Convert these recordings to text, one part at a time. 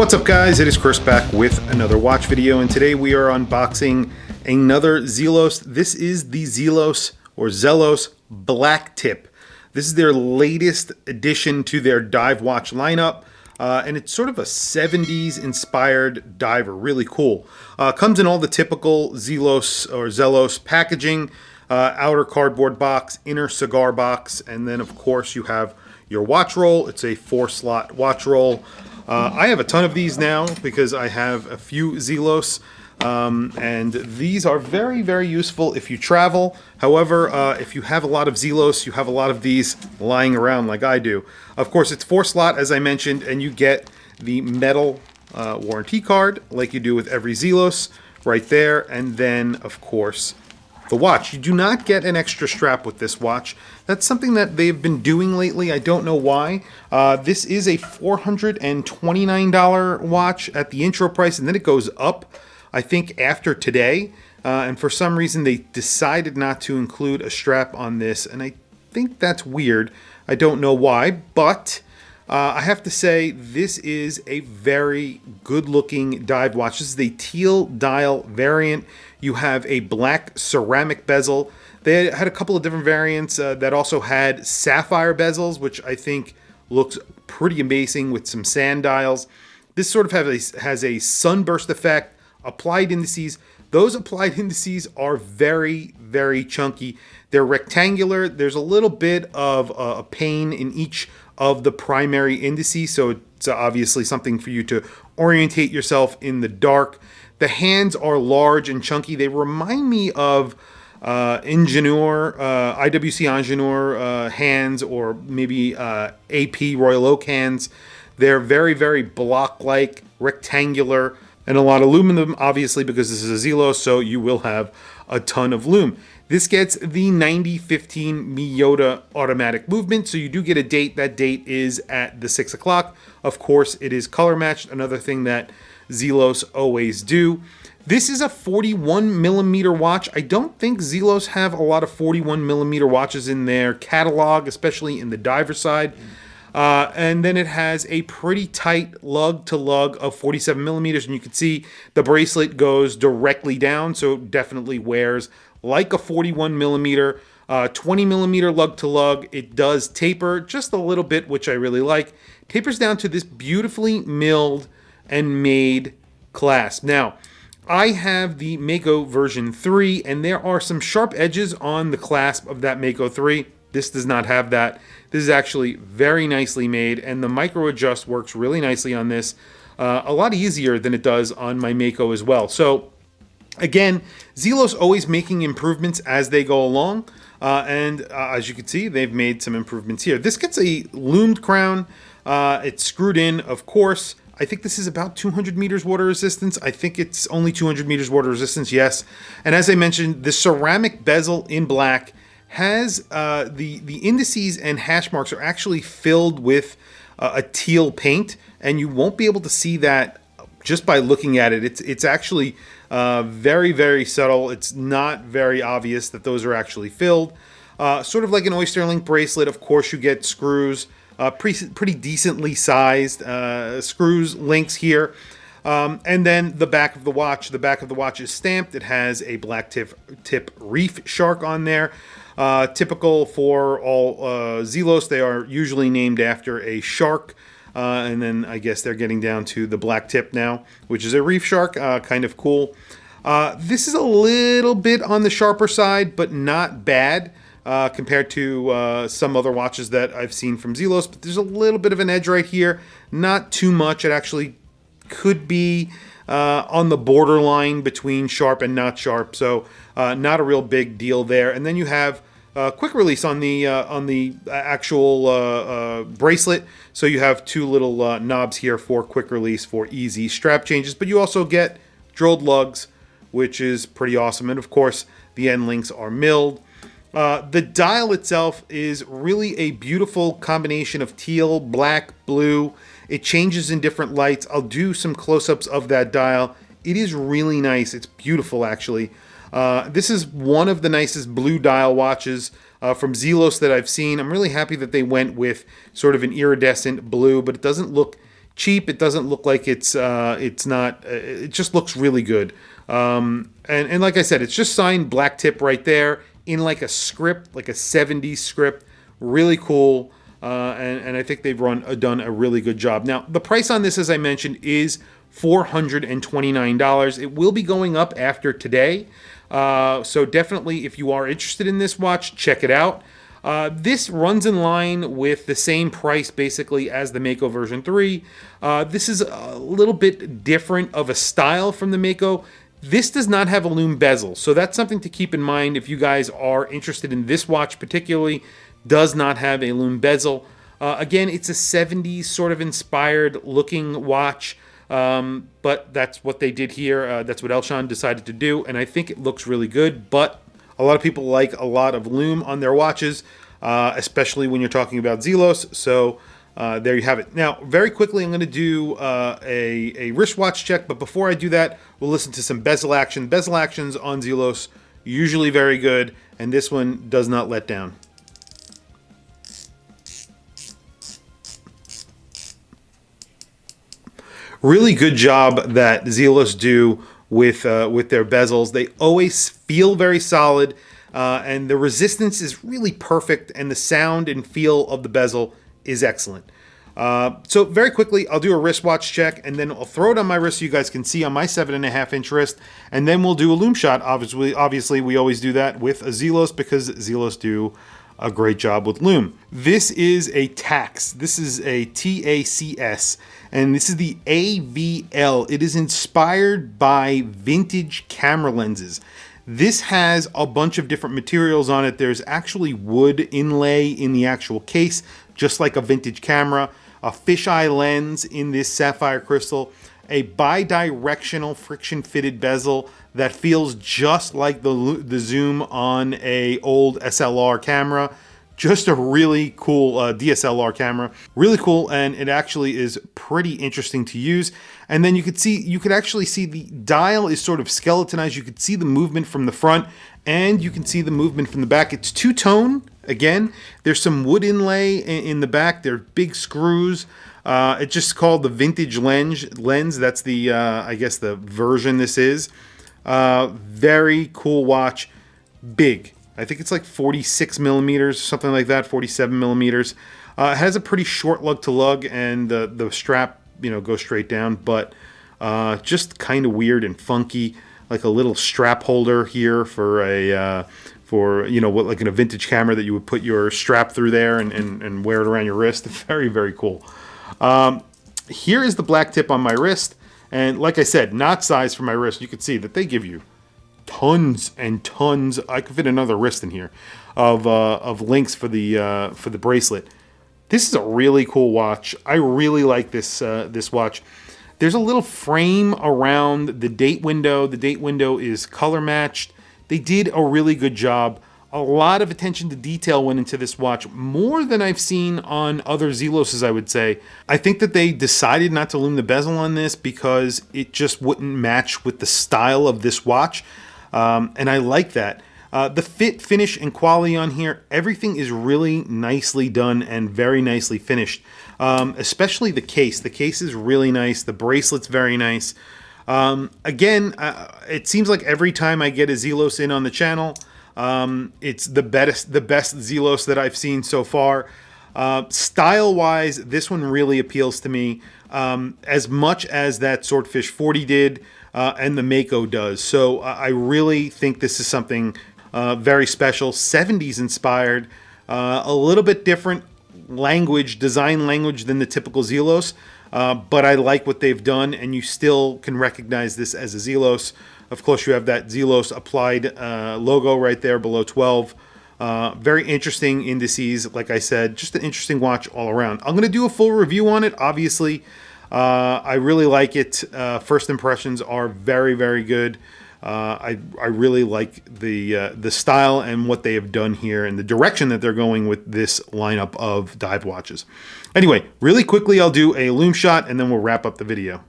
What's up guys, it is Chris back with another watch video, and today we are unboxing another Zelos. This is the Zelos BlackTip. This is their latest addition to their dive watch lineup, and it's sort of a 70s inspired diver, really cool. Comes in all the typical Zelos packaging, outer cardboard box, inner cigar box, and then of course you have your watch roll. It's a 4-slot watch roll. I have a ton of these now because I have a few Zelos, and these are very, very useful if you travel. However, if you have a lot of Zelos, you have a lot of these lying around like I do. Of course, it's 4-slot, as I mentioned, and you get the metal warranty card like you do with every Zelos right there, and then, of course, the watch. You do not get an extra strap with this watch. That's something that they've been doing lately. I don't know why. This is a $429 watch at the intro price, and then it goes up, I think, after today. And for some reason, they decided not to include a strap on this, and I think that's weird. I don't know why, but I have to say this is a very good-looking dive watch. This is a teal dial variant. You have a black ceramic bezel. They had a couple of different variants that also had sapphire bezels, which I think looks pretty amazing with some sand dials. This sort of has a sunburst effect, applied indices. Those applied indices are very, very chunky. They're rectangular. There's a little bit of a pane in each of the primary indices, so it's obviously something for you to orientate yourself in the dark. The hands are large and chunky. They remind me of Ingenieur, IWC Ingenieur hands, or maybe AP Royal Oak hands. They're very, very block-like, rectangular, and a lot of lume in them, obviously, because this is a Zelos, so you will have a ton of lume. This gets the 9015 Miyota automatic movement, so you do get a date. That date is at the 6 o'clock. Of course, it is color matched, another thing that Zelos always do. This is a 41mm watch. I don't think Zelos have a lot of 41mm watches in their catalog, especially in the diver side. And then it has a pretty tight lug to lug of 47mm, and you can see the bracelet goes directly down, so it definitely wears like a 41mm. 20mm lug to lug. It does taper just a little bit, which I really like. Tapers down to this beautifully milled and made clasp. Now, I have the Mako version 3, and there are some sharp edges on the clasp of that Mako 3. This does not have that. This is actually very nicely made, and the micro adjust works really nicely on this. A lot easier than it does on my Mako as well. So again, Zelos always making improvements as they go along, and as you can see, they've made some improvements here. This gets a loomed crown. It's screwed in, of course. I think this is about 200 meters water resistance. I think it's only 200 meters water resistance, yes. And as I mentioned, the ceramic bezel in black has the indices and hash marks are actually filled with a teal paint, and you won't be able to see that just by looking at it. It's actually very, very subtle. It's not very obvious that those are actually filled. Sort of like an Oyster Link bracelet. Of course, you get screws. Pretty decently sized screws, links here. And then the back of the watch. The back of the watch is stamped. It has a BlackTip reef shark on there. Typical for all Zelos, they are usually named after a shark. And then I guess they're getting down to the BlackTip now, which is a reef shark. Kind of cool. This is a little bit on the sharper side, but not bad. Compared to some other watches that I've seen from Zelos, but there's a little bit of an edge right here. Not too much. It actually could be on the borderline between sharp and not sharp, so not a real big deal there. And then you have quick release on the actual bracelet, so you have two little knobs here for quick release for easy strap changes, but you also get drilled lugs, which is pretty awesome. And of course, the end links are milled. The dial itself is really a beautiful combination of teal, black, blue. It changes in different lights. I'll do some close-ups of that dial. It is really nice. It's beautiful, actually. This is one of the nicest blue dial watches from Zelos that I've seen. I'm really happy that they went with sort of an iridescent blue, but it doesn't look cheap. It doesn't look like it's not. It just looks really good. And like I said, it's just signed BlackTip right there in like a script, like a 70s script. Really cool. And I think they've done a really good job. Now, the price on this, as I mentioned, is $429. It will be going up after today. So definitely, if you are interested in this watch, check it out. This runs in line with the same price basically as the Mako version 3. This is a little bit different of a style from the Mako. This does not have a lume bezel, so that's something to keep in mind if you guys are interested in this watch particularly. Does not have a lume bezel. Again, it's a 70s sort of inspired looking watch, but that's what they did here. That's what Elshan decided to do, and I think it looks really good, but a lot of people like a lot of lume on their watches, especially when you're talking about Zelos, so there you have it. Now, very quickly, I'm going to do a wristwatch check, but before I do that, we'll listen to some bezel action. Bezel actions on Zelos, usually very good, and this one does not let down. Really good job that Zelos do with their bezels. They always feel very solid, and the resistance is really perfect, and the sound and feel of the bezel is excellent. So very quickly, I'll do a wristwatch check, and then I'll throw it on my wrist so you guys can see on my 7.5-inch wrist, and then we'll do a lume shot. Obviously, we always do that with a Zelos because Zelos do a great job with lume. This is a TACS. This is a TACS, and this is the AVL. It is inspired by vintage camera lenses. This has a bunch of different materials on it. There's actually wood inlay in the actual case, just like a vintage camera. A fisheye lens in this sapphire crystal. A bi-directional friction-fitted bezel that feels just like the zoom on a old SLR camera. Just a really cool DSLR camera. Really cool, and it actually is pretty interesting to use. And then you could actually see the dial is sort of skeletonized. You could see the movement from the front, and you can see the movement from the back. It's two-tone. Again, there's some wood inlay in the back. There are big screws. It's just called the vintage lens. That's the, I guess, the version this is. Very cool watch. Big. I think it's like 46 millimeters, something like that, 47 millimeters. It has a pretty short lug to lug, and the strap, goes straight down, but just kind of weird and funky, like a little strap holder here for a what, like in a vintage camera that you would put your strap through there and wear it around your wrist. Very, very cool. Here is the BlackTip on my wrist, and like I said, not size for my wrist. You can see that they give you tons and tons. I could fit another wrist in here of links for the bracelet. This is a really cool watch. I really like this watch. There's a little frame around the date window. The date window is color matched. They did a really good job. A lot of attention to detail went into this watch, more than I've seen on other Zeloses, I would say. I think that they decided not to lume the bezel on this because it just wouldn't match with the style of this watch. And I like that. The fit, finish, and quality on here, everything is really nicely done and very nicely finished. Especially the case. The case is really nice. The bracelet's very nice. Again, it seems like every time I get a Zelos in on the channel, it's the best Zelos that I've seen so far. Style-wise, this one really appeals to me as much as that Swordfish 40 did and the Mako does. So I really think this is something very special, 70s inspired, a little bit different design language than the typical Zelos, but I like what they've done, and you still can recognize this as a Zelos. Of course, you have that Zelos applied logo right there below 12. Very interesting indices, like I said, just an interesting watch all around. I'm going to do a full review on it, obviously. I really like it. First impressions are very, very good. I really like the style and what they have done here and the direction that they're going with this lineup of dive watches. Anyway, really quickly, I'll do a lume shot and then we'll wrap up the video.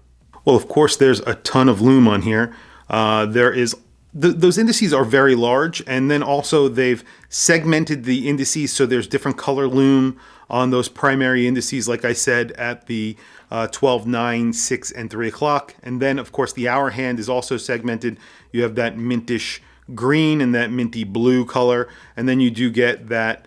Well, of course, there's a ton of lume on here. There is those indices are very large, and then also they've segmented the indices so there's different color lume on those primary indices, like I said, at the 12, 9, 6, and 3 o'clock. And then, of course, the hour hand is also segmented. You have that mintish green and that minty blue color, and then you do get that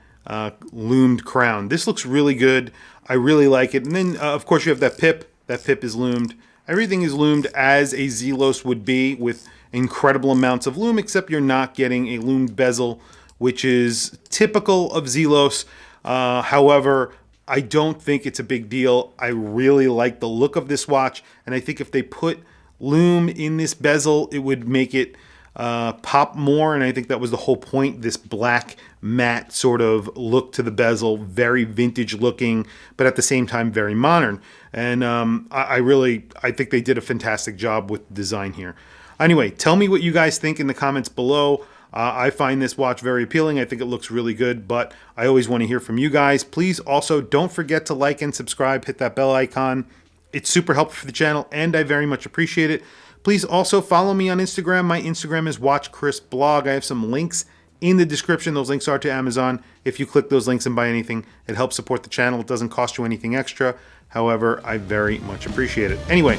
loomed crown. This looks really good. I really like it. And then, of course, you have that pip. That pip is loomed. Everything is loomed as a Zelos would be, with incredible amounts of loom, except you're not getting a loomed bezel, which is typical of Zelos. However, I don't think it's a big deal. I really like the look of this watch, and I think if they put loom in this bezel, it would make it pop more, and I think that was the whole point. This black matte sort of look to the bezel, very vintage looking, but at the same time very modern. And I think they did a fantastic job with the design here. Anyway, tell me what you guys think in the comments below. I find this watch very appealing. I think it looks really good, but I always want to hear from you guys. Please also don't forget to like and subscribe, hit that bell icon. It's super helpful for the channel, and I very much appreciate it. Please also follow me on Instagram. My Instagram is WatchChrisBlog. I have some links in the description. Those links are to Amazon. If you click those links and buy anything, it helps support the channel. It doesn't cost you anything extra. However, I very much appreciate it. Anyway,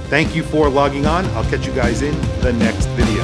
thank you for logging on. I'll catch you guys in the next video.